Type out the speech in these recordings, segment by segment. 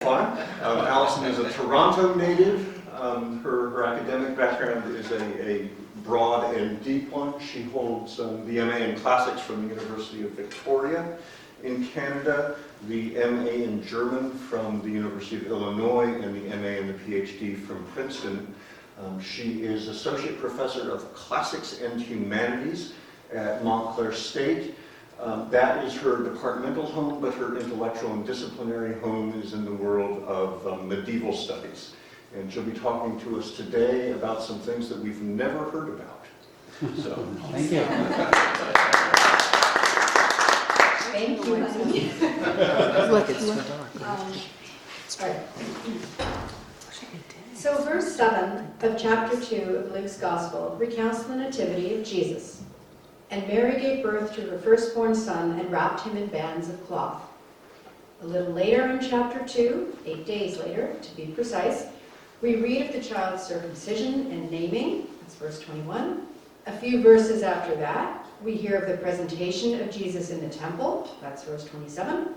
fine. Alison is a Toronto native. Her academic background is a broad and deep one. She holds the MA in Classics from the University of Victoria in Canada, the MA in German from the University of Illinois, and the MA and the PhD from Princeton. She is Associate Professor of Classics and Humanities at Montclair State. That is her departmental home, but her intellectual and disciplinary home is in the world of medieval studies. And she'll be talking to us today about some things that we've never heard about. So, thank you. Thank you, honey. Look, it's so dark. So verse 7 of chapter 2 of Luke's Gospel recounts the nativity of Jesus. And Mary gave birth to her firstborn son and wrapped him in bands of cloth. A little later in chapter 2, 8 days later to be precise, we read of the child's circumcision and naming, that's verse 21. A few verses after that, we hear of the presentation of Jesus in the temple, that's verse 27.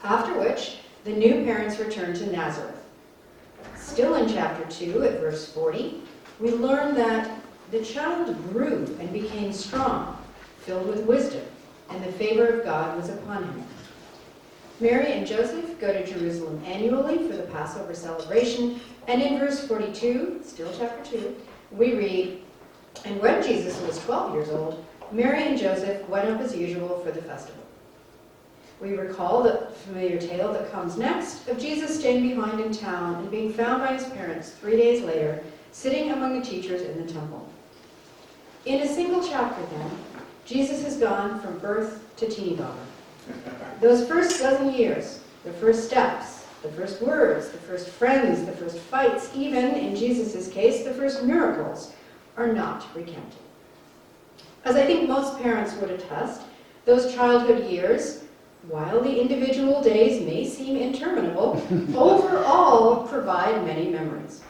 After which, the new parents return to Nazareth. Still in chapter 2, at verse 40, we learn that the child grew and became strong, filled with wisdom, and the favor of God was upon him. Mary and Joseph go to Jerusalem annually for the Passover celebration, and in verse 42, still chapter 2, we read, "And when Jesus was 12 years old, Mary and Joseph went up as usual for the festival." We recall the familiar tale that comes next of Jesus staying behind in town and being found by his parents 3 days later, sitting among the teachers in the temple. In a single chapter, then, Jesus has gone from birth to teeny bopper. Those first dozen years, the first steps, the first words, the first friends, the first fights, even, in Jesus' case, the first miracles, are not recounted. As I think most parents would attest, those childhood years, while the individual days may seem interminable, overall provide many memories.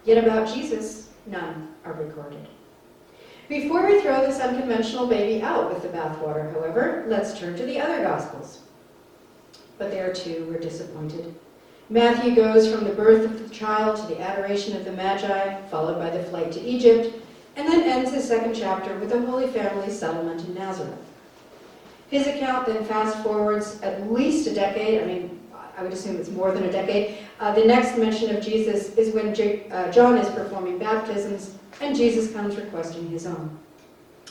Yet about Jesus, none are recorded. Before we throw this unconventional baby out with the bathwater, however, let's turn to the other Gospels. But there too we're disappointed. Matthew goes from the birth of the child to the adoration of the Magi, followed by the flight to Egypt, and then ends his second chapter with the Holy Family's settlement in Nazareth. His account then fast forwards at least a decade. I would assume it's more than a decade. The next mention of Jesus is when John is performing baptisms, and Jesus comes requesting his own.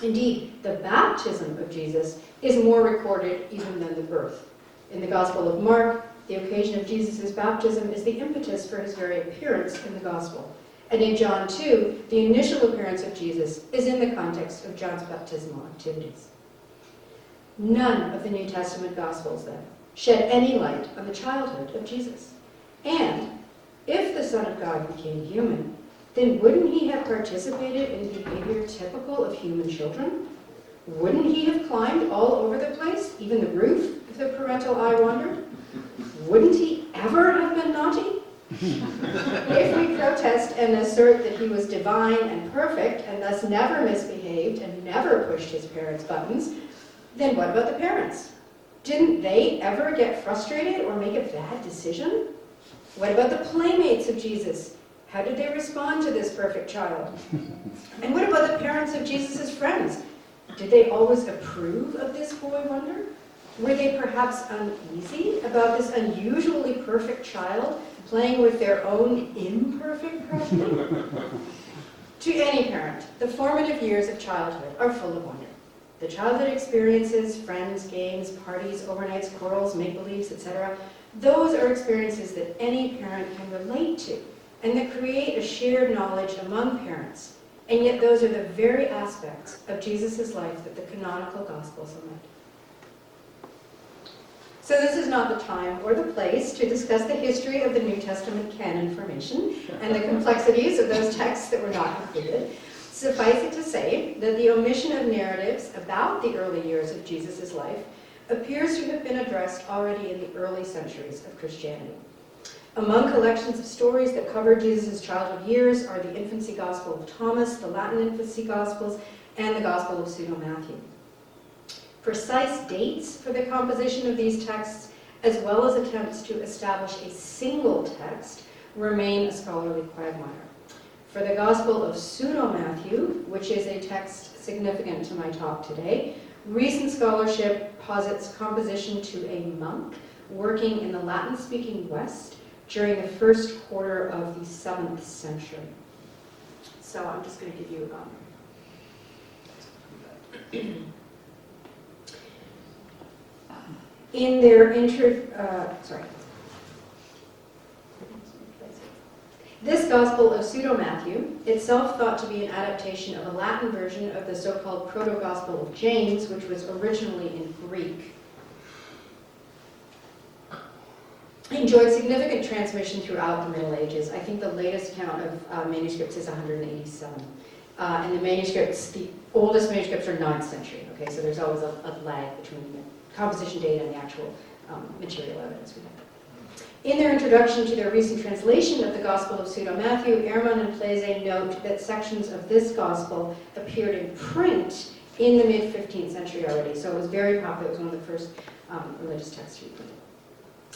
Indeed, the baptism of Jesus is more recorded even than the birth. In the Gospel of Mark, the occasion of Jesus' baptism is the impetus for his very appearance in the Gospel. And in John 2, the initial appearance of Jesus is in the context of John's baptismal activities. None of the New Testament Gospels, then, shed any light on the childhood of Jesus. And if the Son of God became human, then wouldn't he have participated in behavior typical of human children? Wouldn't he have climbed all over the place, even the roof, if the parental eye wandered? Wouldn't he ever have been naughty? If we protest and assert that he was divine and perfect, and thus never misbehaved and never pushed his parents' buttons, then what about the parents? Didn't they ever get frustrated or make a bad decision? What about the playmates of Jesus? How did they respond to this perfect child? And what about the parents of Jesus' friends? Did they always approve of this boy wonder? Were they perhaps uneasy about this unusually perfect child playing with their own imperfect property? To any parent, the formative years of childhood are full of wonder. The childhood experiences, friends, games, parties, overnights, quarrels, make-believes, etc., those are experiences that any parent can relate to and that create a shared knowledge among parents. And yet those are the very aspects of Jesus' life that the canonical Gospels omit. So this is not the time or the place to discuss the history of the New Testament canon formation and the complexities of those texts that were not included. Suffice it to say that the omission of narratives about the early years of Jesus' life appears to have been addressed already in the early centuries of Christianity. Among collections of stories that cover Jesus' childhood years are the Infancy Gospel of Thomas, the Latin Infancy Gospels, and the Gospel of Pseudo-Matthew. Precise dates for the composition of these texts as well as attempts to establish a single text, remain a scholarly quagmire. For the Gospel of Pseudo-Matthew, which is a text significant to my talk today, recent scholarship posits composition to a monk working in the Latin-speaking West during the first quarter of the 7th century. So I'm just going to give you in their This Gospel of Pseudo-Matthew, itself thought to be an adaptation of a Latin version of the so-called Proto-Gospel of James, which was originally in Greek, enjoyed significant transmission throughout the Middle Ages. I think the latest count of manuscripts is 187. And the manuscripts, the oldest manuscripts are 9th century, okay? So there's always a lag between the composition date and the actual material evidence we have. In their introduction to their recent translation of the Gospel of Pseudo-Matthew, Ehrman and Plese note that sections of this Gospel appeared in print in the mid-15th century already, so it was very popular. It was one of the first religious texts to be printed.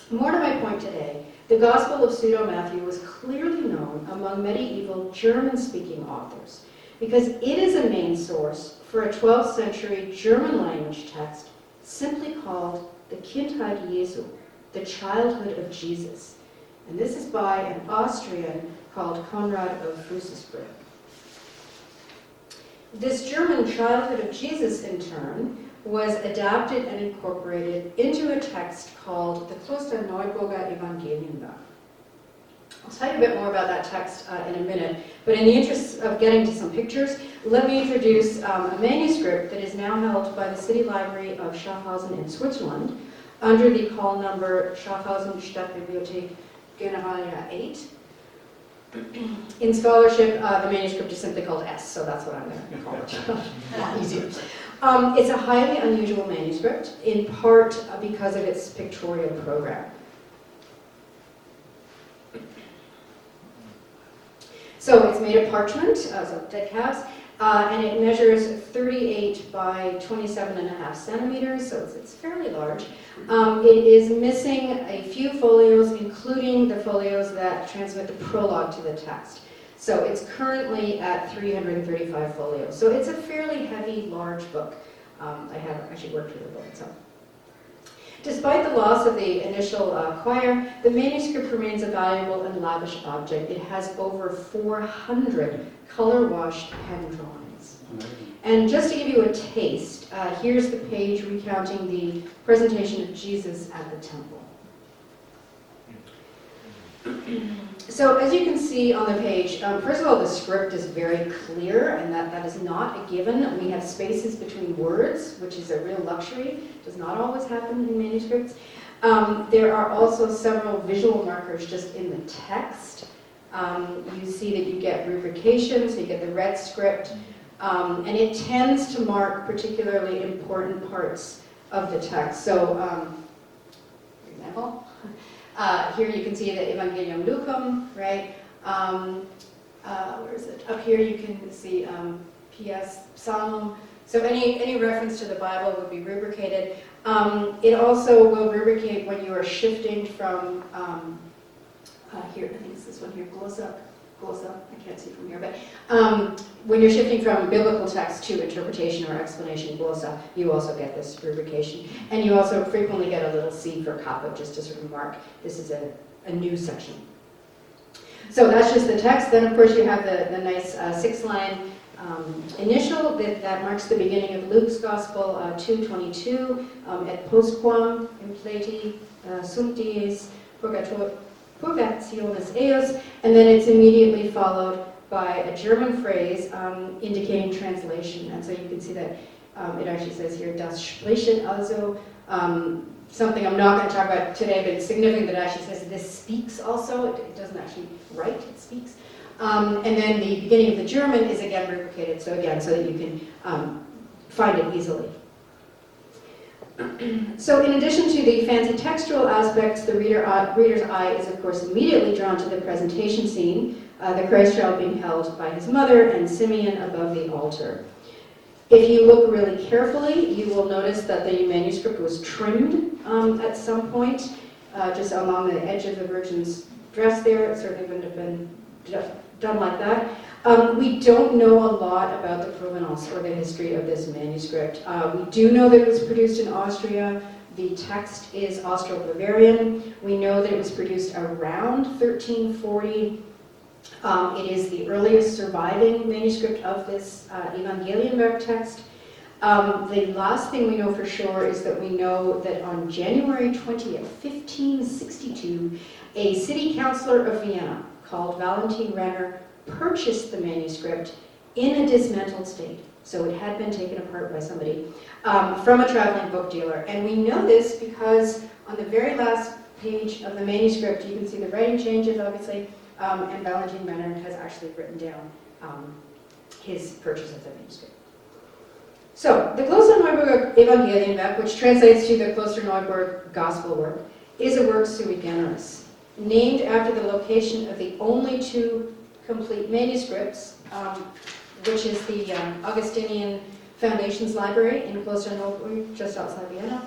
More to my point today, the Gospel of Pseudo-Matthew was clearly known among medieval German-speaking authors because it is a main source for a 12th century German language text simply called the Kindheit Jesu, the childhood of Jesus. And this is by an Austrian called Konrad of Frühsesbrück. This German childhood of Jesus, in turn, was adapted and incorporated into a text called the Klosterneuburger Evangelium. I'll tell you a bit more about that text in a minute, but in the interest of getting to some pictures, let me introduce a manuscript that is now held by the City Library of Schaffhausen in Switzerland under the call number Schaffhausen Stadtbibliothek Generalia 8. In scholarship, the manuscript is simply called S, so that's what I'm going to call it. A lot easier. It's a highly unusual manuscript, in part because of its pictorial program. So it's made of parchment, so dead calves, and it measures 38 by 27.5 centimeters, so it's fairly large. It is missing a few folios, including the folios that transmit the prologue to the text. So it's currently at 335 folios. So it's a fairly heavy, large book. I have actually worked with the book itself. Despite the loss of the initial quire, the manuscript remains a valuable and lavish object. It has over 400 color-washed pen drawings. And just to give you a taste, here's the page recounting the presentation of Jesus at the temple. So as you can see on the page, first of all, the script is very clear, and that is not a given. We have spaces between words, which is a real luxury. It does not always happen in manuscripts. There are also several visual markers just in the text. You see that you get rubrication, so you get the red script, and it tends to mark particularly important parts of the text. So, for example, here you can see the Evangelium Lucum, right? Where is it? Up here you can see PS Psalm. So any reference to the Bible would be rubricated. It also will rubricate when you are shifting from here. I think it's this one here, glossa. I can't see from here, but when you're shifting from biblical text to interpretation or explanation, glossa, you also get this rubrication. And you also frequently get a little C for caput, just to sort of mark this is a new section. So that's just the text. Then, of course, you have the nice 6-line initial that marks the beginning of Luke's Gospel, 2:22, et postquam impleti sunt dies purgationis eos, and then it's immediately followed by a German phrase indicating translation. And so you can see that it actually says here, das sprechen also, something I'm not going to talk about today, but it's significant that it actually says this speaks also. It doesn't actually write, it speaks. And then the beginning of the German is again rubricated, so again, so that you can find it easily. So in addition to the fancy textual aspects, the reader's eye is of course immediately drawn to the presentation scene, the Christ child being held by his mother and Simeon above the altar. If you look really carefully, you will notice that the manuscript was trimmed at some point, just along the edge of the Virgin's dress there. It certainly wouldn't have been done like that. We don't know a lot about the provenance or the history of this manuscript. We do know that it was produced in Austria. The text is Austro-Bavarian. We know that it was produced around 1340. It is the earliest surviving manuscript of this Evangelienwerk text. The last thing we know for sure is that we know that on January 20th, 1562, a city councillor of Vienna called Valentin Renner purchased the manuscript in a dismantled state. So it had been taken apart by somebody from a traveling book dealer. And we know this because on the very last page of the manuscript, you can see the writing changes, obviously, and Valentin Renner has actually written down his purchase of the manuscript. So, the Klosterneuburger Evangelienwerk, which translates to the Klosterneuburg Gospel Work, is a work sui generis, named after the location of the only two complete manuscripts, which is the Augustinian Foundations Library in Klosterneuburg, just outside Vienna.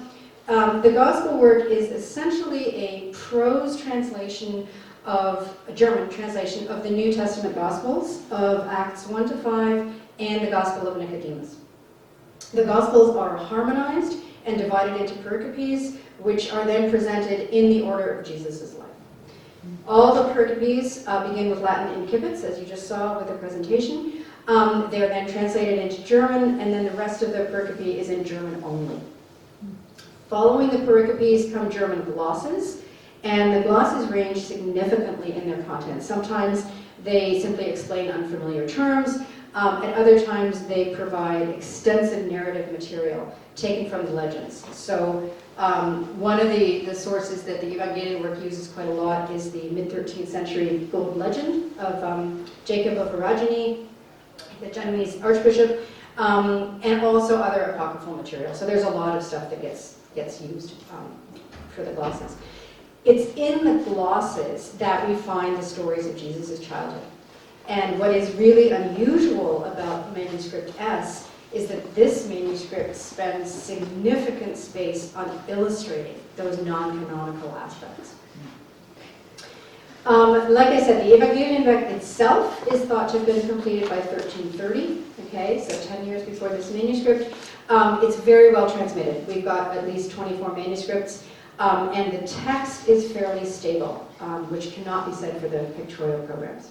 The Gospel Work is essentially a prose translation of, a German translation of the New Testament Gospels, of Acts 1 to 5, and the Gospel of Nicodemus. The Gospels are harmonized and divided into pericopes, which are then presented in the order of Jesus' life. All the pericopes begin with Latin incipits, as you just saw with the presentation. They are then translated into German, and then the rest of the pericope is in German only. Following the pericopes come German glosses, and the glosses range significantly in their content. Sometimes they simply explain unfamiliar terms. At other times, they provide extensive narrative material taken from the legends. So one of the sources that the Evangelion work uses quite a lot is the mid-13th century Golden Legend of Jacob of Aragini, the Genoese archbishop, and also other apocryphal material. So there's a lot of stuff that gets used for the glosses. It's in the glosses that we find the stories of Jesus' childhood. And what is really unusual about manuscript S is that this manuscript spends significant space on illustrating those non-canonical aspects. Like I said, the Evangelienwerk itself is thought to have been completed by 1330, okay, so 10 years before this manuscript. It's very well transmitted. We've got at least 24 manuscripts, and the text is fairly stable, which cannot be said for the pictorial programs.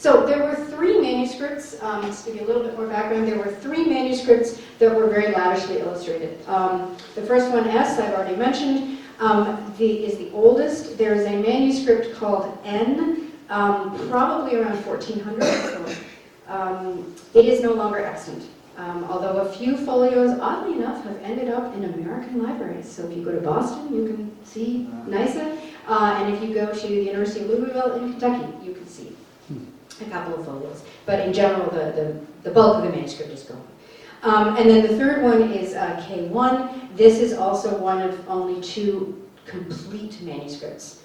So there were three manuscripts, just to give you a little bit more background, there were three manuscripts that were very lavishly illustrated. The first one, S, I've already mentioned, is the oldest. There is a manuscript called N, probably around 1400. So, it is no longer extant, although a few folios, oddly enough, have ended up in American libraries. So if you go to Boston, you can see NYSA, and if you go to the University of Louisville in Kentucky, you can see a couple of folios. But in general, the bulk of the manuscript is gone. And then the third one is K1. This is also one of only two complete manuscripts.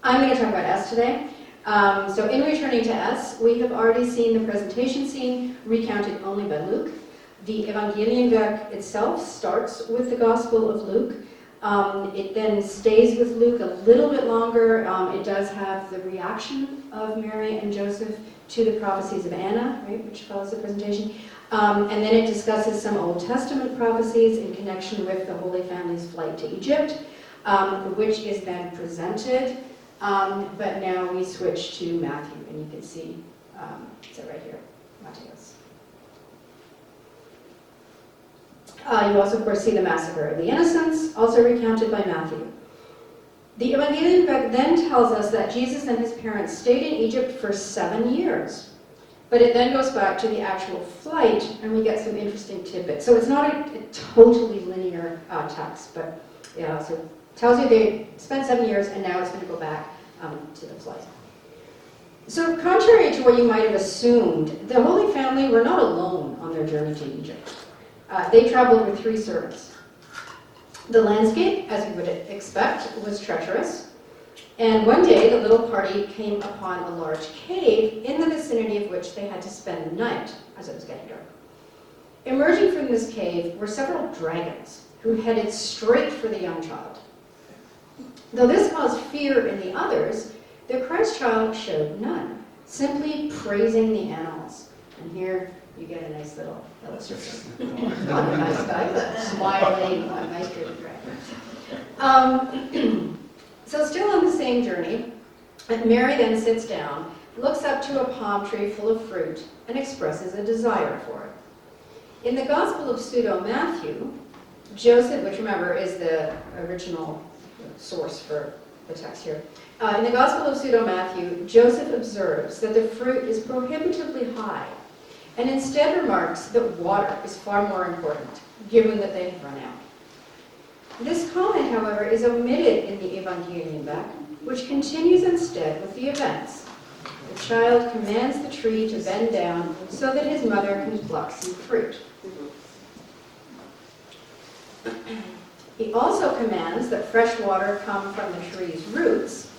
I'm going to talk about S today. So in returning to S, we have already seen the presentation scene recounted only by Luke. The Evangelienwerk itself starts with the Gospel of Luke. It then stays with Luke a little bit longer. It does have the reaction of Mary and Joseph to the prophecies of Anna, right, which follows the presentation. And then it discusses some Old Testament prophecies in connection with the Holy Family's flight to Egypt, which is then presented. But now we switch to Matthew, and you can see, so right here, Matthäus. You also, of course, see the massacre of the innocents, also recounted by Matthew. The Evangelienwerk then tells us that Jesus and his parents stayed in Egypt for 7 years. But it then goes back to the actual flight, and we get some interesting tidbits. So it's not a totally linear text, but yeah, so it tells you they spent 7 years, and now it's going to go back to the flight. So contrary to what you might have assumed, the Holy Family were not alone on their journey to Egypt. They traveled with 3 servants. The landscape, as you would expect, was treacherous. And one day, the little party came upon a large cave in the vicinity of which they had to spend the night, as it was getting dark. Emerging from this cave were several dragons, who headed straight for the young child. Though this caused fear in the others, the Christ child showed none, simply praising the animals. And here you get a nice little illustration. Oh, a nice guy, smiling, a nice driven dragon. So still on the same journey, Mary then sits down, looks up to a palm tree full of fruit, and expresses a desire for it. In the Gospel of Pseudo-Matthew, Joseph, which remember is the original source for the text here, in the Gospel of Pseudo-Matthew, Joseph observes that the fruit is prohibitively high, and instead remarks that water is far more important, given that they have run out. This comment, however, is omitted in the Evangelium back, which continues instead with the events. The child commands the tree to bend down so that his mother can pluck some fruit. He also commands that fresh water come from the tree's roots,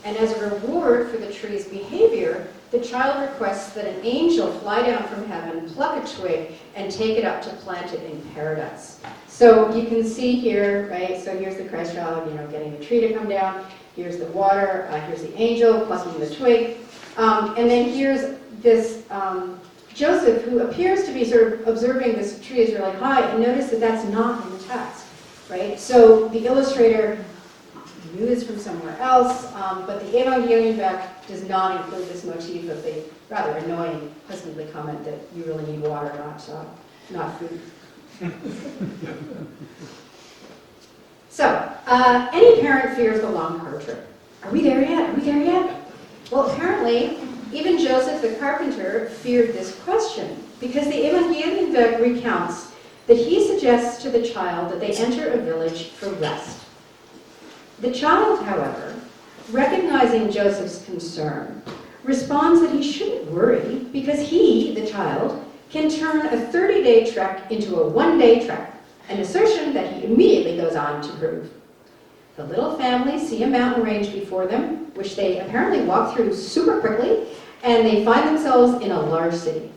and as a reward for the tree's behavior, the child requests that an angel fly down from heaven, pluck a twig, and take it up to plant it in paradise. So you can see here, right, so here's the Christ child, getting the tree to come down. Here's the water, here's the angel plucking the twig. And then here's this Joseph, who appears to be sort of observing this tree is really high, and notice that that's not in the text, right? So the illustrator knew this from somewhere else, but the Evangelium back does not include this motif of the rather annoying husbandly comment that you really need water, not food. So, any parent fears the long car trip. Are we there yet? Are we there yet? Well, apparently, even Joseph the carpenter feared this question, because the Evangelium back recounts that he suggests to the child that they enter a village for rest. The child, however, recognizing Joseph's concern, responds that he shouldn't worry because he, the child, can turn a 30-day trek into a one-day trek, an assertion that he immediately goes on to prove. The little family see a mountain range before them, which they apparently walk through super quickly, and they find themselves in a large city.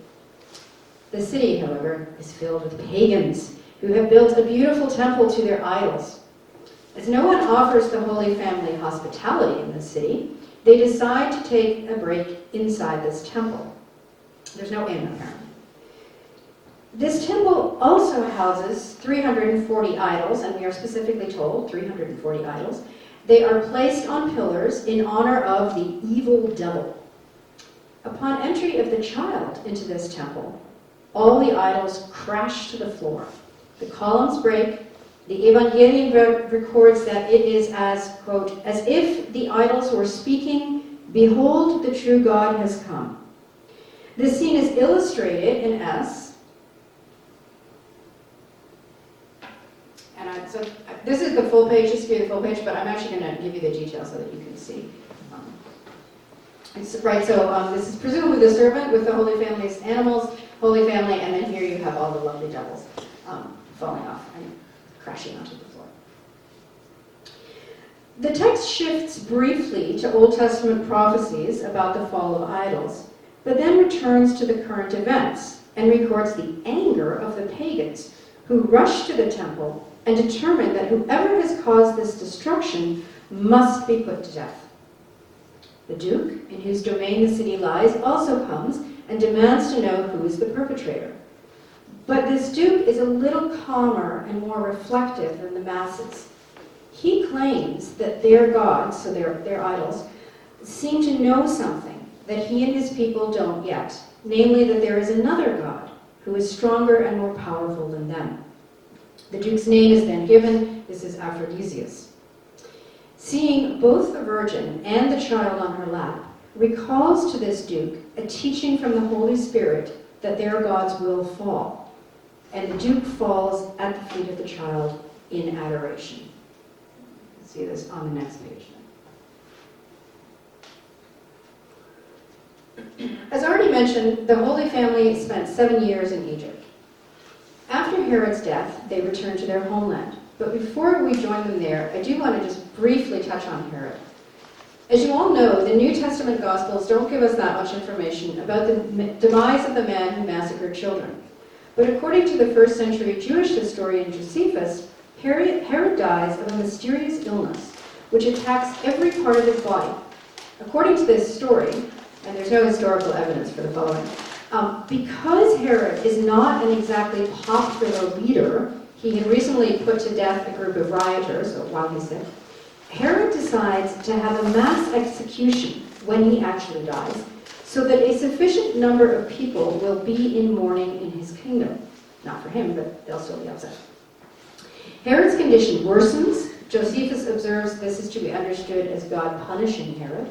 The city, however, is filled with pagans who have built a beautiful temple to their idols. As no one offers the Holy Family hospitality in the city, they decide to take a break inside this temple. There's no inn, apparently. This temple also houses 340 idols, and we are specifically told 340 idols. They are placed on pillars in honor of the evil devil. Upon entry of the child into this temple, all the idols crash to the floor. The columns break. The Evangelium records that it is as, quote, as if the idols were speaking, "Behold, the true God has come." This scene is illustrated in S. And so this is the full page, this will be the full page, but I'm actually going to give you the details so that you can see. This is presumably the servant with the Holy Family's animals, Holy Family, and then here you have all the lovely devils falling off and crashing onto the floor. The text shifts briefly to Old Testament prophecies about the fall of idols, but then returns to the current events and records the anger of the pagans who rush to the temple and determine that whoever has caused this destruction must be put to death. The Duke, in whose domain the city lies, also comes and demands to know who is the perpetrator. But this Duke is a little calmer and more reflective than the masses. He claims that their gods, so their idols, seem to know something that he and his people don't yet, namely that there is another God who is stronger and more powerful than them. The Duke's name is then given. This is Aphrodisias. Seeing both the Virgin and the child on her lap recalls to this Duke a teaching from the Holy Spirit that their gods will fall. And the Duke falls at the feet of the child in adoration. See this on the next page. As already mentioned, the Holy Family spent 7 years in Egypt. After Herod's death, they returned to their homeland. But before we join them there, I do want to just briefly touch on Herod. As you all know, the New Testament Gospels don't give us that much information about the demise of the man who massacred children. But according to the first century Jewish historian Josephus, Herod dies of a mysterious illness which attacks every part of his body. According to this story, and there's no historical evidence for the following, because Herod is not an exactly popular leader, he had recently put to death a group of rioters while he's sick. Herod decides to have a mass execution when he actually dies, so that a sufficient number of people will be in mourning in his kingdom. Not for him, but they'll still be upset. Herod's condition worsens. Josephus observes this is to be understood as God punishing Herod,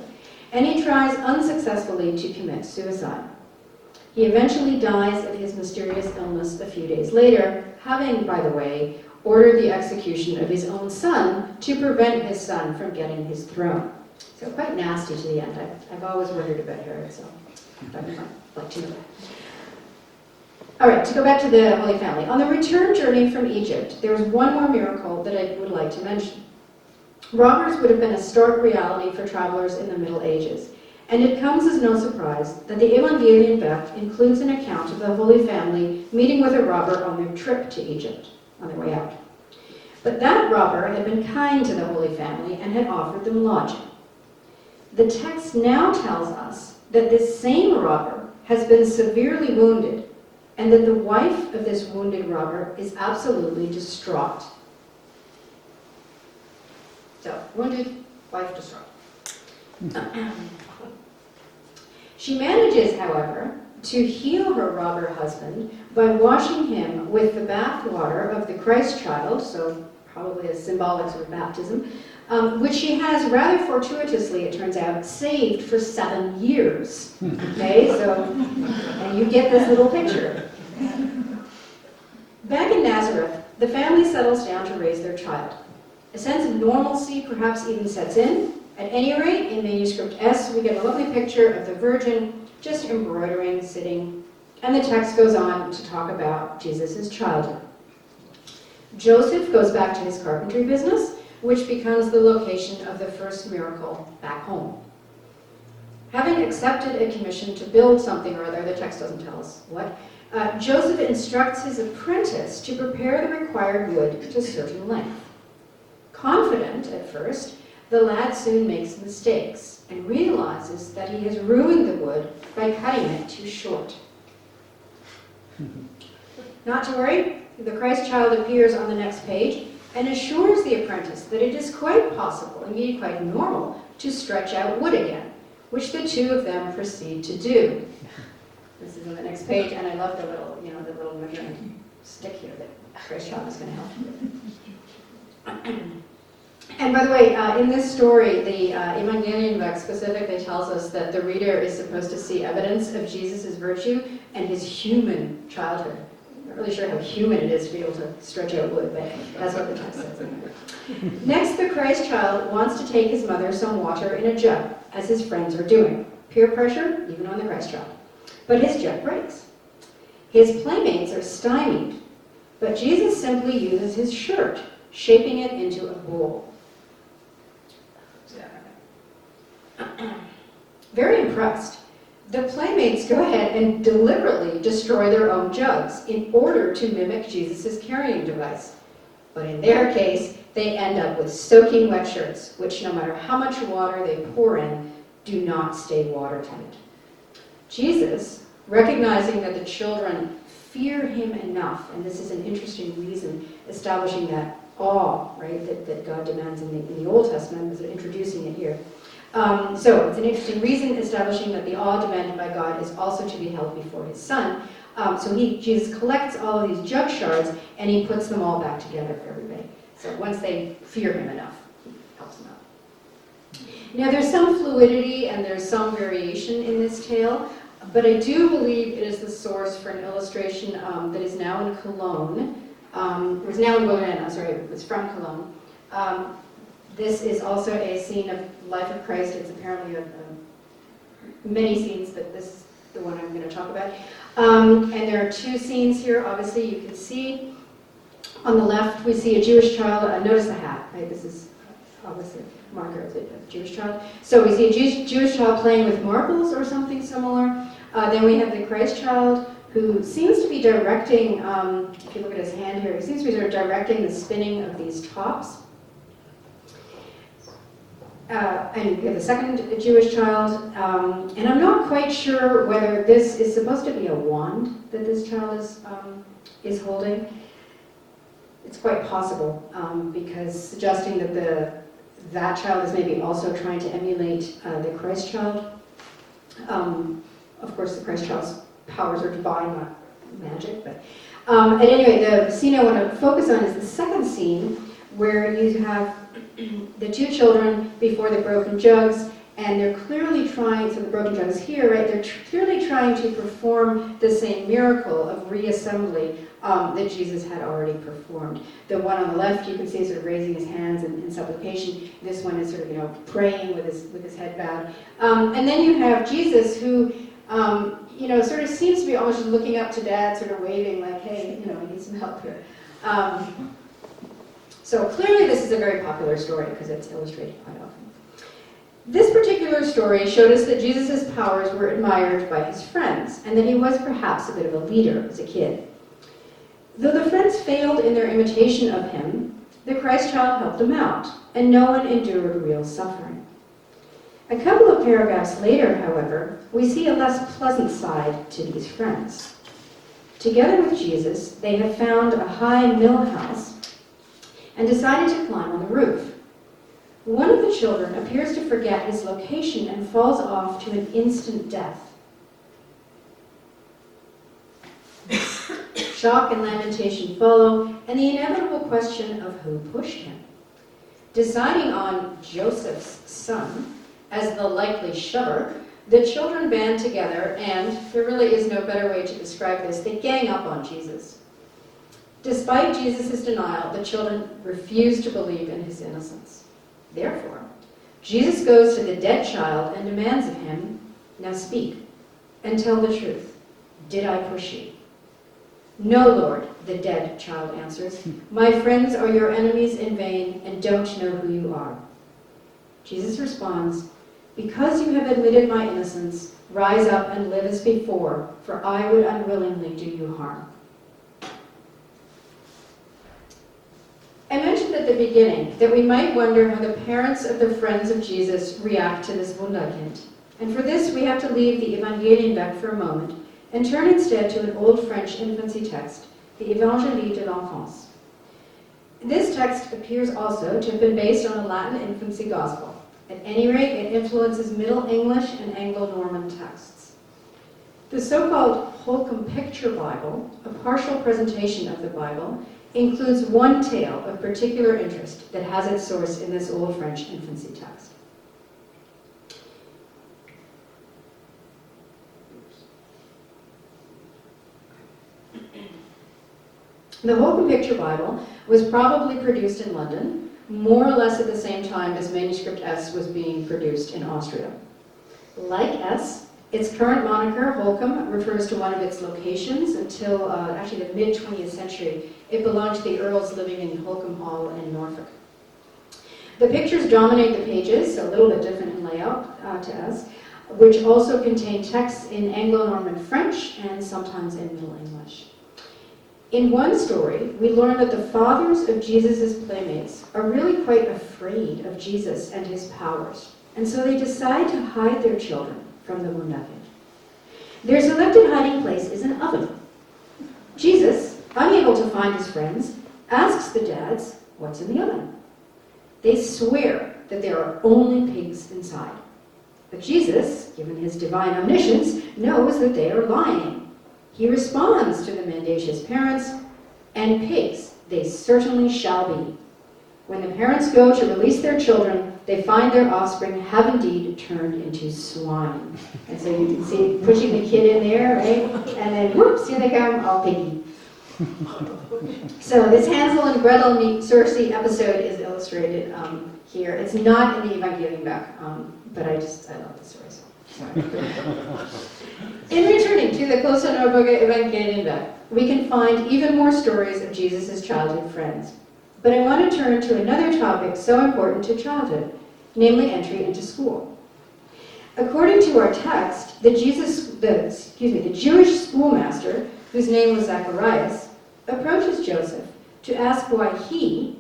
and he tries unsuccessfully to commit suicide. He eventually dies of his mysterious illness a few days later, having, by the way, ordered the execution of his own son to prevent his son from getting his throne. So quite nasty to the end. I've always wondered about Herod, so I'd like to know that. All right, to go back to the Holy Family. On the return journey from Egypt, there was one more miracle that I would like to mention. Robbers would have been a stark reality for travelers in the Middle Ages, and it comes as no surprise that the Evangelion Beck includes an account of the Holy Family meeting with a robber on their trip to Egypt, on their way out. But that robber had been kind to the Holy Family and had offered them lodging. The text now tells us that this same robber has been severely wounded, and that the wife of this wounded robber is absolutely distraught. So, wounded, wife distraught. She manages, however, to heal her robber husband by washing him with the bath water of the Christ child, so probably a symbolic sort of baptism, which she has rather fortuitously, it turns out, saved for 7 years. Okay, so and you get this little picture. Back in Nazareth, the family settles down to raise their child. A sense of normalcy perhaps even sets in. At any rate, in manuscript S, we get a lovely picture of the Virgin just embroidering, sitting, and the text goes on to talk about Jesus' childhood. Joseph goes back to his carpentry business, which becomes the location of the first miracle back home. Having accepted a commission to build something or other, the text doesn't tell us what, Joseph instructs his apprentice to prepare the required wood to a certain length. Confident at first, the lad soon makes mistakes and realizes that he has ruined the wood by cutting it too short. Not to worry, the Christ child appears on the next page and assures the apprentice that it is quite possible, indeed quite normal, to stretch out wood again, which the two of them proceed to do. This is on the next page, and I love the little, the little measuring stick here that Christ child is going to help with. And by the way, in this story, the Evangelion Beck specifically tells us that the reader is supposed to see evidence of Jesus' virtue and his human childhood. I'm not really sure how human it is to be able to stretch out wood, but that's what the text says. Next, the Christ child wants to take his mother some water in a jug, as his friends are doing. Peer pressure, even on the Christ child. But his jug breaks. His playmates are stymied, but Jesus simply uses his shirt, shaping it into a bowl. Very impressed, the playmates go ahead and deliberately destroy their own jugs in order to mimic Jesus' carrying device. But in their case, they end up with soaking wet shirts, which no matter how much water they pour in, do not stay watertight. Jesus, recognizing that the children fear him enough, and this is an interesting reason, establishing that awe, right, that God demands in the Old Testament, is introducing it here. So it's an interesting reason establishing that the awe demanded by God is also to be held before his son. So Jesus collects all of these jug shards and he puts them all back together for everybody. So once they fear him enough, he helps them out. Now there's some fluidity and there's some variation in this tale, but I do believe it is the source for an illustration that is now in Cologne. It was now in Bologna, sorry, it was from Cologne. This is also a scene of Life of Christ. It's apparently many scenes, but this is the one I'm going to talk about. And there are two scenes here, obviously, you can see. On the left, we see a Jewish child. Notice the hat, right? This is obviously a marker of a Jewish child. So we see a Jewish child playing with marbles or something similar. Then we have the Christ child who seems to be directing, if you look at his hand here, he seems to be sort of directing the spinning of these tops. And we have the second Jewish child, and I'm not quite sure whether this is supposed to be a wand that this child is holding. It's quite possible, because suggesting that that child is maybe also trying to emulate the Christ child. Of course, the Christ child's powers are divine, not magic. But at any rate, the scene I want to focus on is the second scene, where you have the two children before the broken jugs, and they're clearly trying, so the broken jugs here, right, they're clearly trying to perform the same miracle of reassembly that Jesus had already performed. The one on the left, you can see sort of raising his hands in supplication. This one is sort of, praying with his head bowed. And then you have Jesus who, sort of seems to be almost just looking up to Dad, sort of waving like, hey, I need some help here. So clearly this is a very popular story because it's illustrated quite often. This particular story showed us that Jesus' powers were admired by his friends and that he was perhaps a bit of a leader as a kid. Though the friends failed in their imitation of him, the Christ child helped them out, and no one endured real suffering. A couple of paragraphs later, however, we see a less pleasant side to these friends. Together with Jesus, they have found a high mill house and decided to climb on the roof. One of the children appears to forget his location and falls off to an instant death. Shock and lamentation follow, and the inevitable question of who pushed him. Deciding on Joseph's son as the likely shover, the children band together, and there really is no better way to describe this, they gang up on Jesus. Despite Jesus' denial, the children refuse to believe in his innocence. Therefore, Jesus goes to the dead child and demands of him, now speak and tell the truth. Did I push you? No, Lord, the dead child answers. My friends are your enemies in vain and don't know who you are. Jesus responds, because you have admitted my innocence, rise up and live as before, for I would unwillingly do you harm. I mentioned at the beginning that we might wonder how the parents of the friends of Jesus react to this Wunderkind. And for this, we have to leave the Evangelienwerk for a moment and turn instead to an old French infancy text, the Évangile de l'Enfance. This text appears also to have been based on a Latin infancy gospel. At any rate, it influences Middle English and Anglo-Norman texts. The so-called Holcomb Picture Bible, a partial presentation of the Bible, includes one tale of particular interest that has its source in this old French infancy text. The Holcomb Picture Bible was probably produced in London, more or less at the same time as manuscript S was being produced in Austria. Like S, its current moniker, Holcomb, refers to one of its locations until actually the mid-20th century. It belonged to the earls living in Holcomb Hall in Norfolk. The pictures dominate the pages, so a little bit different in layout to S, which also contain texts in Anglo-Norman French and sometimes in Middle English. In one story, we learn that the fathers of Jesus' playmates are really quite afraid of Jesus and his powers, and so they decide to hide their children from the Wunderkind. Their selected hiding place is an oven. Jesus, unable to find his friends, asks the dads, what's in the oven? They swear that there are only pigs inside. But Jesus, given his divine omniscience, knows that they are lying. He responds to the mendacious parents, and pigs they certainly shall be. When the parents go to release their children, they find their offspring have indeed turned into swine. And so you can see pushing the kid in there, right? And then whoops, here they come, all piggy. So this Hansel and Gretel meet Circe episode is illustrated here. It's not in the Evangelienwerk, but I love the story. In returning to the Klosternorburger Evangelienwerk, we can find even more stories of Jesus' childhood friends. But I want to turn to another topic so important to childhood, namely entry into school. According to our text, the Jewish schoolmaster, whose name was Zacharias, approaches Joseph to ask why he,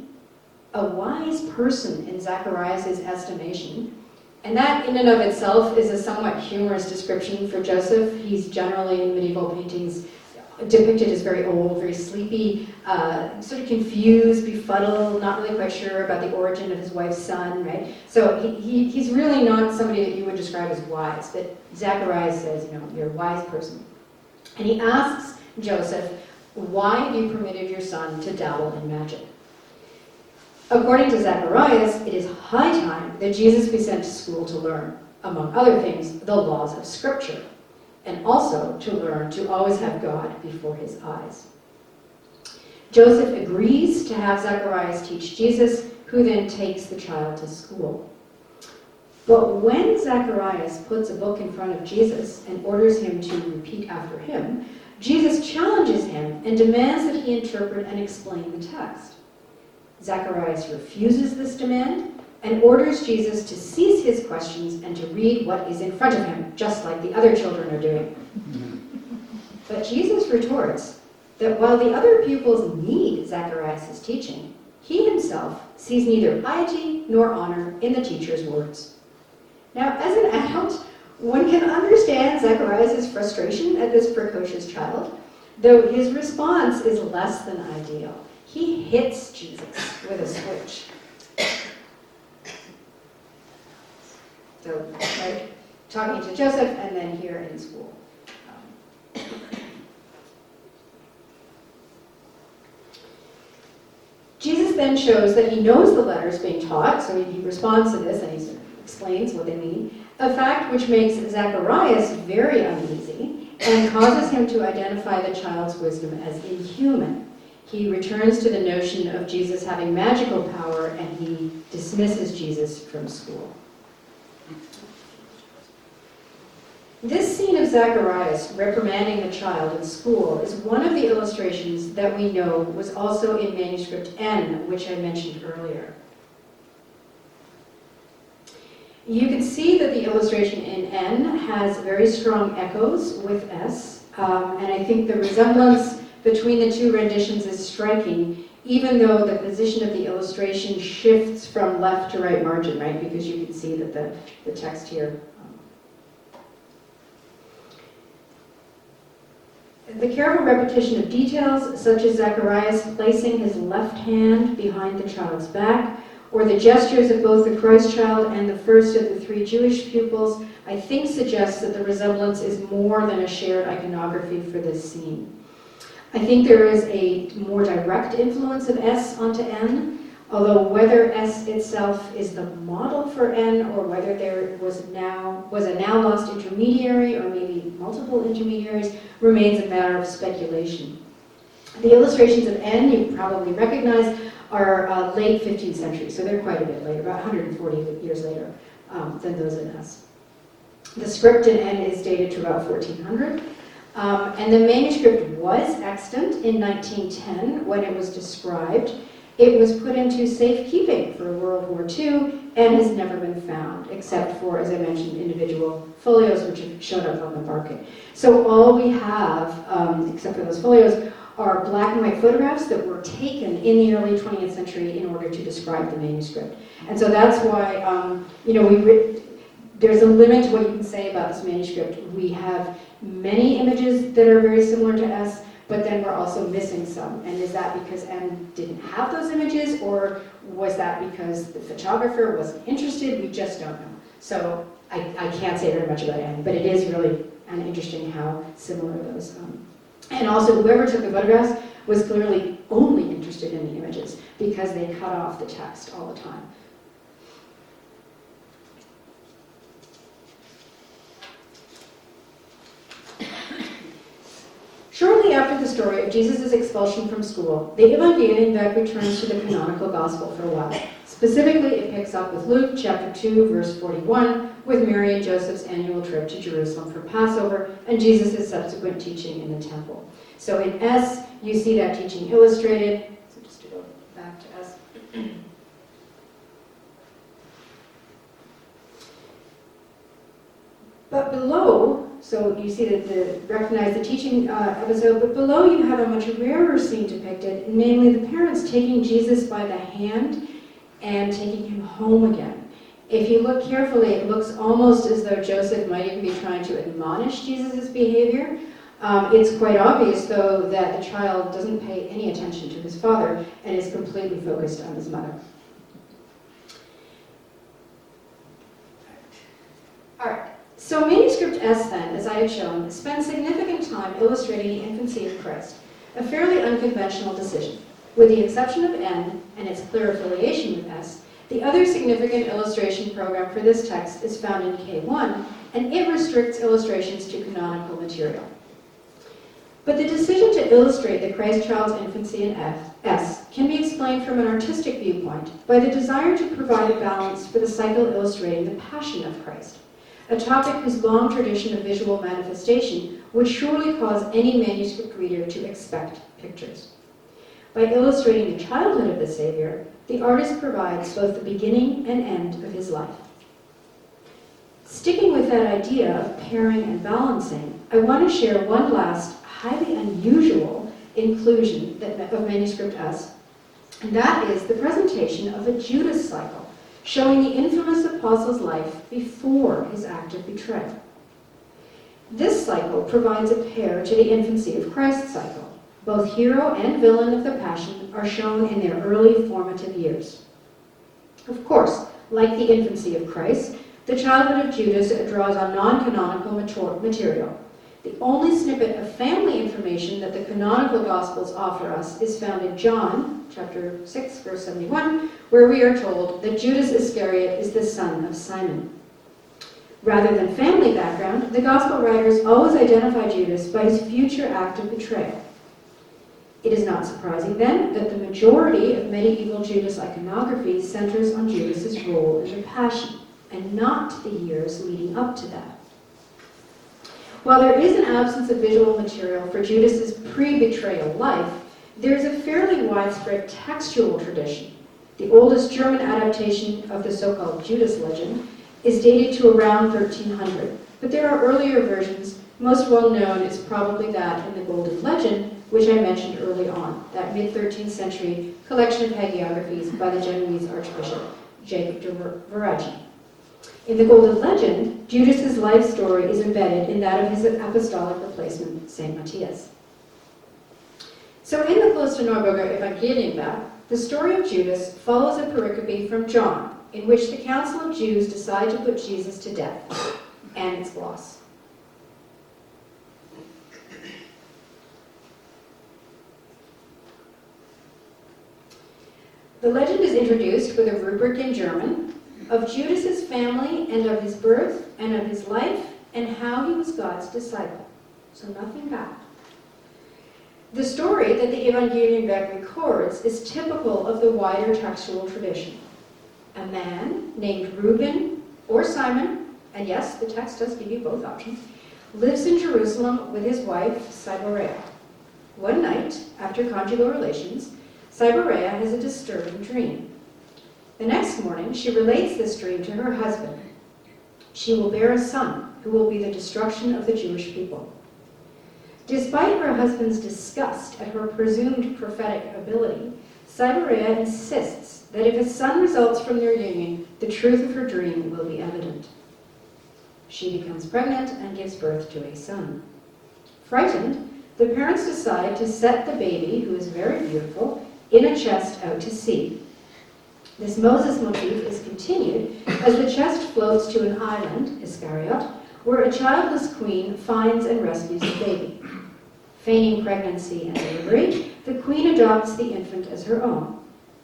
a wise person in Zacharias' estimation, and that in and of itself is a somewhat humorous description for Joseph. He's generally in medieval paintings depicted as very old, very sleepy, sort of confused, befuddled, not really quite sure about the origin of his wife's son, right? So he's really not somebody that you would describe as wise, but Zacharias says, you're a wise person. And he asks Joseph, why have you permitted your son to dabble in magic? According to Zacharias, it is high time that Jesus be sent to school to learn, among other things, the laws of Scripture, and also to learn to always have God before his eyes. Joseph agrees to have Zacharias teach Jesus, who then takes the child to school. But when Zacharias puts a book in front of Jesus and orders him to repeat after him, Jesus challenges him and demands that he interpret and explain the text. Zacharias refuses this demand and orders Jesus to cease his questions and to read what is in front of him, just like the other children are doing. But Jesus retorts that while the other pupils need Zacharias' teaching, he himself sees neither piety nor honor in the teacher's words. Now, as an adult, one can understand Zacharias' frustration at this precocious child, though his response is less than ideal. He hits Jesus with a switch. So, right, talking to Joseph and then here in school. Jesus then shows that he knows the letters being taught, so he responds to this and he sort of explains what they mean, a fact which makes Zacharias very uneasy and causes him to identify the child's wisdom as inhuman. He returns to the notion of Jesus having magical power and he dismisses Jesus from school. This scene of Zacharias reprimanding the child in school is one of the illustrations that we know was also in manuscript N, which I mentioned earlier. You can see that the illustration in N has very strong echoes with S, and I think the resemblance between the two renditions is striking, even though the position of the illustration shifts from left to right margin, right? Because you can see that the text here. The careful repetition of details, such as Zacharias placing his left hand behind the child's back, or the gestures of both the Christ child and the first of the three Jewish pupils, I think suggests that the resemblance is more than a shared iconography for this scene. I think there is a more direct influence of S onto N, although whether S itself is the model for N or whether there was a now lost intermediary or maybe multiple intermediaries remains a matter of speculation. The illustrations of N you probably recognize are late 15th century, so they're quite a bit later, about 140 years later than those in S. The script in N is dated to about 1400. And the manuscript was extant in 1910 when it was described. It was put into safekeeping for World War II and has never been found, except for, as I mentioned, individual folios which have showed up on the market. So all we have, except for those folios, are black and white photographs that were taken in the early 20th century in order to describe the manuscript. And so that's why, there's a limit to what you can say about this manuscript. We have many images that are very similar to S, but then we're also missing some. And is that because N didn't have those images, or was that because the photographer wasn't interested? We just don't know. So I can't say very much about N, but it is really interesting how similar those. And also, whoever took the photographs was clearly only interested in the images because they cut off the text all the time. Shortly after the story of Jesus' expulsion from school, the Evangelium returns to the canonical gospel for a while. Specifically, it picks up with Luke chapter 2, verse 41, with Mary and Joseph's annual trip to Jerusalem for Passover and Jesus' subsequent teaching in the temple. So in S, you see that teaching illustrated. So just to go back to S. But below, so you see that recognize the teaching episode, but below you have a much rarer scene depicted, namely the parents taking Jesus by the hand and taking him home again. If you look carefully, it looks almost as though Joseph might even be trying to admonish Jesus' behavior. It's quite obvious, though, that the child doesn't pay any attention to his father and is completely focused on his mother. All right. So manuscript S, then, as I had shown, spends significant time illustrating the infancy of Christ, a fairly unconventional decision. With the exception of N and its clear affiliation with S, the other significant illustration program for this text is found in K1, and it restricts illustrations to canonical material. But the decision to illustrate the Christ child's infancy in S can be explained from an artistic viewpoint by the desire to provide a balance for the cycle illustrating the Passion of Christ, a topic whose long tradition of visual manifestation would surely cause any manuscript reader to expect pictures. By illustrating the childhood of the Savior, the artist provides both the beginning and end of his life. Sticking with that idea of pairing and balancing, I want to share one last highly unusual inclusion of manuscript S, and that is the presentation of a Judas cycle, showing the infamous apostle's life before his act of betrayal. This cycle provides a pair to the infancy of Christ's cycle. Both hero and villain of the Passion are shown in their early formative years. Of course, like the infancy of Christ, the childhood of Judas draws on non-canonical material. The only snippet of family information that the canonical Gospels offer us is found in John, chapter 6, verse 71, where we are told that Judas Iscariot is the son of Simon. Rather than family background, the Gospel writers always identify Judas by his future act of betrayal. It is not surprising, then, that the majority of medieval Judas iconography centers on Judas's role in the Passion, and not the years leading up to that. While there is an absence of visual material for Judas's pre-betrayal life, there is a fairly widespread textual tradition. The oldest German adaptation of the so-called Judas legend is dated to around 1300, but there are earlier versions. Most well known is probably that in the Golden Legend, which I mentioned early on, that mid-13th century collection of hagiographies by the Genoese Archbishop Jacob de Veragine. In the Golden Legend, Judas's life story is embedded in that of his apostolic replacement, St. Matthias. So in the Klosterneuburger Evangelienblatt, the story of Judas follows a pericope from John, in which the Council of Jews decide to put Jesus to death, and its gloss. The legend is introduced with a rubric in German of Judas's family and of his birth and of his life and how he was God's disciple. So nothing bad. The story that the Evangelienwerk records is typical of the wider textual tradition. A man named Reuben or Simon, and yes, the text does give you both options, lives in Jerusalem with his wife, Cyborea. One night, after conjugal relations, Cyborea has a disturbing dream. The next morning, she relates this dream to her husband. She will bear a son who will be the destruction of the Jewish people. Despite her husband's disgust at her presumed prophetic ability, Cyborea insists that if a son results from their union, the truth of her dream will be evident. She becomes pregnant and gives birth to a son. Frightened, the parents decide to set the baby, who is very beautiful, in a chest out to sea. This Moses motif is continued as the chest floats to an island, Iscariot, where a childless queen finds and rescues the baby. Feigning pregnancy and delivery, the queen adopts the infant as her own.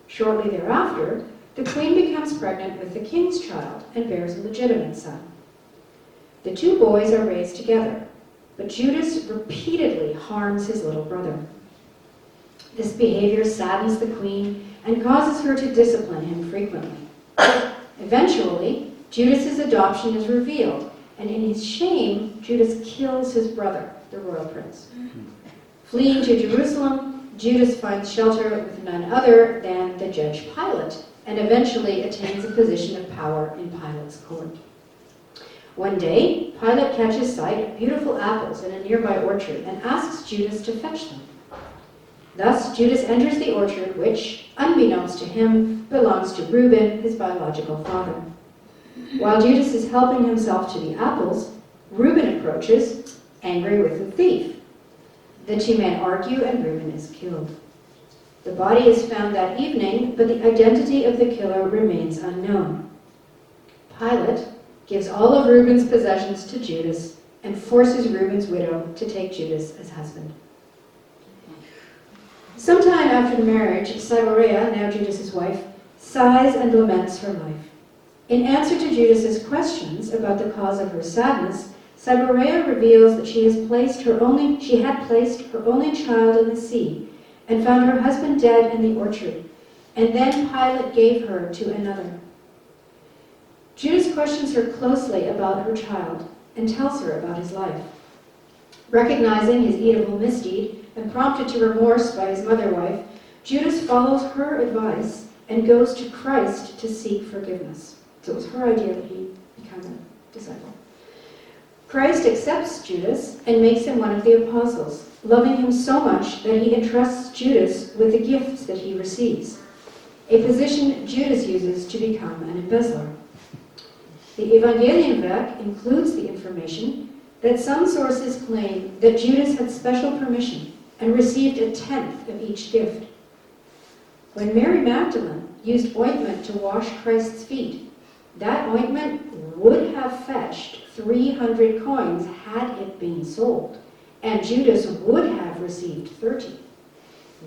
Shortly thereafter, the queen becomes pregnant with the king's child and bears a legitimate son. The two boys are raised together, but Judas repeatedly harms his little brother. This behavior saddens the queen and causes her to discipline him frequently. Eventually, Judas's adoption is revealed, and in his shame, Judas kills his brother, the royal prince. Fleeing to Jerusalem, Judas finds shelter with none other than the judge Pilate, and eventually attains a position of power in Pilate's court. One day, Pilate catches sight of beautiful apples in a nearby orchard and asks Judas to fetch them. Thus, Judas enters the orchard, which, unbeknownst to him, belongs to Reuben, his biological father. While Judas is helping himself to the apples, Reuben approaches, angry with the thief. The two men argue and Reuben is killed. The body is found that evening, but the identity of the killer remains unknown. Pilate gives all of Reuben's possessions to Judas and forces Reuben's widow to take Judas as husband. Sometime after the marriage, Cyborea, now Judas's wife, sighs and laments her life. In answer to Judas's questions about the cause of her sadness, Cyborea reveals that she had placed her only child in the sea and found her husband dead in the orchard, and then Pilate gave her to another. Judas questions her closely about her child and tells her about his life. Recognizing his eatable misdeed and prompted to remorse by his mother-wife, Judas follows her advice and goes to Christ to seek forgiveness. So it was her idea that he become a disciple. Christ accepts Judas and makes him one of the apostles, loving him so much that he entrusts Judas with the gifts that he receives, a position Judas uses to become an embezzler. The Evangelienwerk includes the information that some sources claim that Judas had special permission and received a tenth of each gift. When Mary Magdalene used ointment to wash Christ's feet, that ointment would have fetched 300 coins had it been sold, and Judas would have received 30.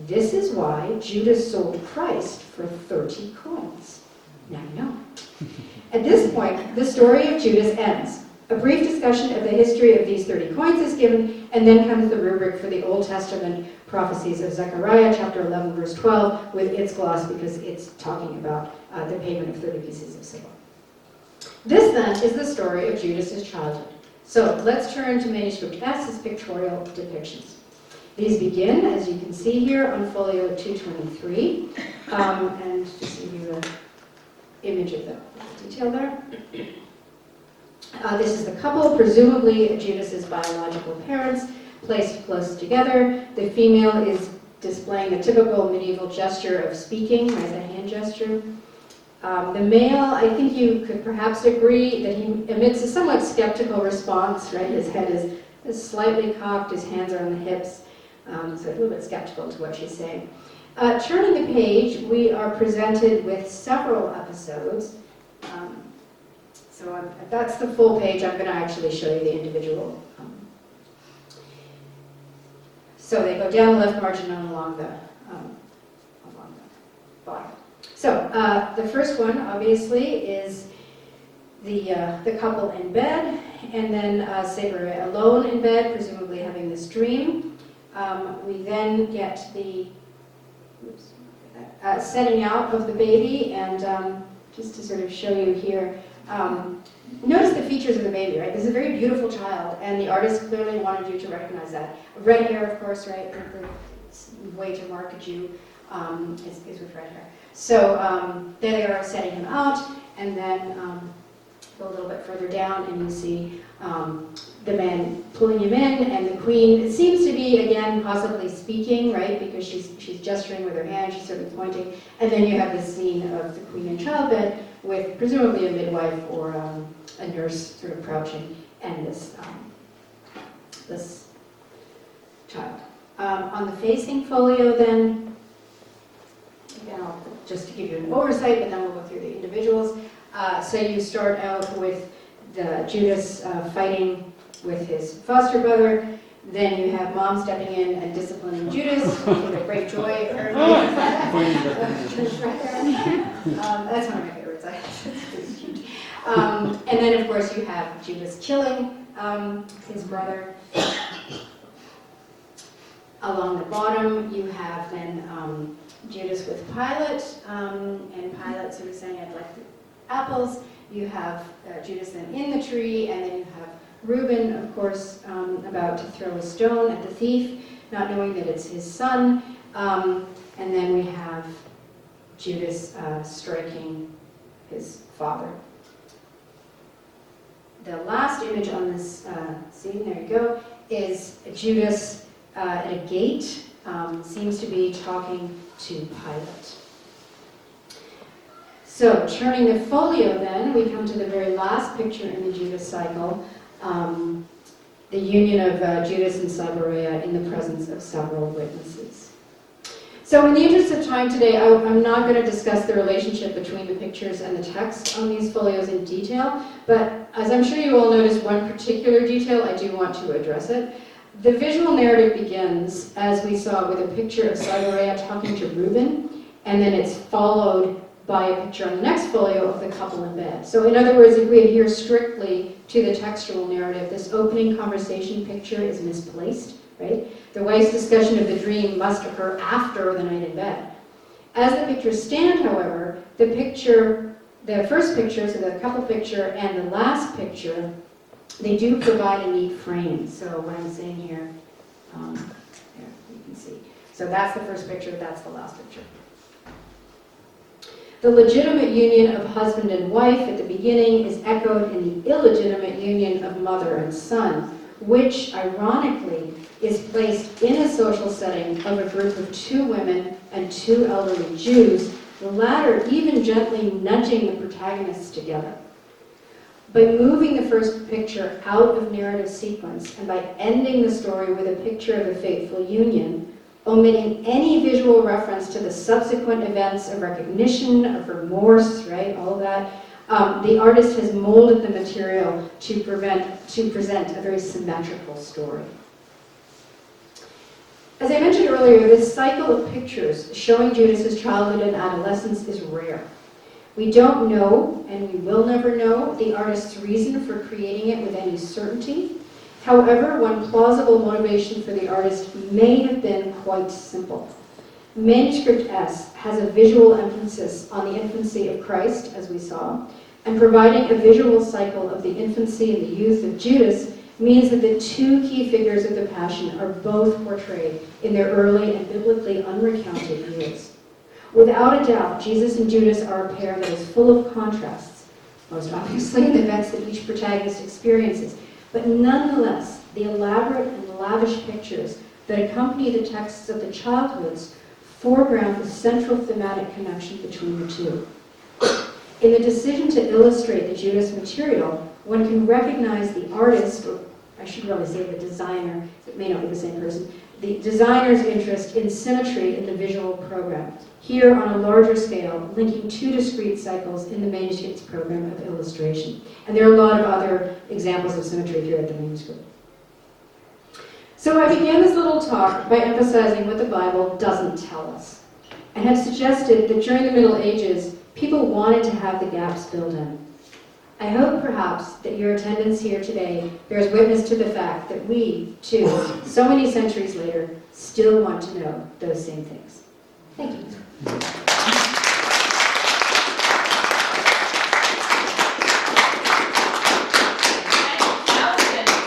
This is why Judas sold Christ for 30 coins. Now you know. At this point, the story of Judas ends. A brief discussion of the history of these 30 coins is given, and then comes the rubric for the Old Testament prophecies of Zechariah, chapter 11, verse 12, with its gloss because it's talking about the payment of 30 pieces of silver. This, then, is the story of Judas's childhood. So let's turn to manuscript S's pictorial depictions. These begin, as you can see here, on folio 223, and just give you an image of the detail there. This is the couple, presumably Judas's biological parents, placed close together. The female is displaying a typical medieval gesture of speaking, right, the hand gesture. The male, I think you could perhaps agree that he emits a somewhat skeptical response, right? His head is slightly cocked, his hands are on the hips, so a little bit skeptical to what she's saying. Turning the page, we are presented with several episodes. So that's the full page. I'm going to actually show you the individual. So they go down the left margin and along the bottom. So the first one, obviously, is the couple in bed, and then Saber alone in bed, presumably having this dream. We then get the setting out of the baby, and just to sort of show you here, notice the features of the baby, right? This is a very beautiful child, and the artist clearly wanted you to recognize that. Red hair, of course, right? The way to market you is with red hair. So there they are setting him out, and then go a little bit further down, and you see the man pulling him in, and the queen, it seems to be, again, possibly speaking, right? Because she's gesturing with her hand, she's sort of pointing. And then you have this scene of the queen in childbed with presumably a midwife or a nurse sort of crouching, and this child. On the facing folio then, again, just to give you an oversight, but then we'll go through the individuals. So you start out with the Judas fighting with his foster brother. Then you have mom stepping in and disciplining Judas with a great joy. That's one of my favorites. It's cute. And then, of course, you have Judas killing his brother. Along the bottom, you have then Judas with Pilate, and Pilate sort of saying, "I'd like the apples." You have Judas then in the tree, and then you have Reuben, of course, about to throw a stone at the thief, not knowing that it's his son. And then we have Judas striking his father. the last image on this scene, there you go, is Judas at a gate, seems to be talking to Pilate. So, turning the folio then, we come to the very last picture in the Judas cycle, the union of Judas and Cyborea in the presence of several witnesses. So in the interest of time today, I'm not going to discuss the relationship between the pictures and the text on these folios in detail, but as I'm sure you all noticed one particular detail, I do want to address it. The visual narrative begins, as we saw, with a picture of Cyborea talking to Reuben, and then it's followed by a picture on the next folio of the couple in bed. So in other words, if we adhere strictly to the textual narrative, this opening conversation picture is misplaced, right? The wife's discussion of the dream must occur after the night in bed. As the pictures stand, however, the first picture, so the couple picture, and the last picture, they do provide a neat frame. So what I'm saying here, there, you can see. So that's the first picture, that's the last picture. The legitimate union of husband and wife at the beginning is echoed in the illegitimate union of mother and son, which, ironically, is placed in a social setting of a group of 2 women and 2 elderly Jews, the latter even gently nudging the protagonists together. By moving the first picture out of narrative sequence and by ending the story with a picture of a fateful union, omitting any visual reference to the subsequent events of recognition, of remorse, right, all of that, the artist has molded the material to present a very symmetrical story. As I mentioned earlier, this cycle of pictures showing Judas's childhood and adolescence is rare. We don't know, and we will never know, the artist's reason for creating it with any certainty. However, one plausible motivation for the artist may have been quite simple. Manuscript S has a visual emphasis on the infancy of Christ, as we saw, and providing a visual cycle of the infancy and the youth of Judas means that the 2 key figures of the Passion are both portrayed in their early and biblically unrecounted years. Without a doubt, Jesus and Judas are a pair that is full of contrasts, most obviously in the events that each protagonist experiences. But nonetheless, the elaborate and lavish pictures that accompany the texts of the childhoods foreground the central thematic connection between the 2. In the decision to illustrate the Judas material, one can recognize the artist, or I should really say the designer, it may not be the same person, the designer's interest in symmetry in the visual program. Here, on a larger scale, linking 2 discrete cycles in the manuscript's program of illustration. And there are a lot of other examples of symmetry here at the manuscript. So I began this little talk by emphasizing what the Bible doesn't tell us, and have suggested that during the Middle Ages, people wanted to have the gaps filled in. I hope, perhaps, that your attendance here today bears witness to the fact that we, too, so many centuries later, still want to know those same things. Thank you. Alison,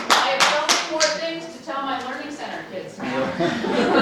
I have so many more things to tell my Learning Center kids now.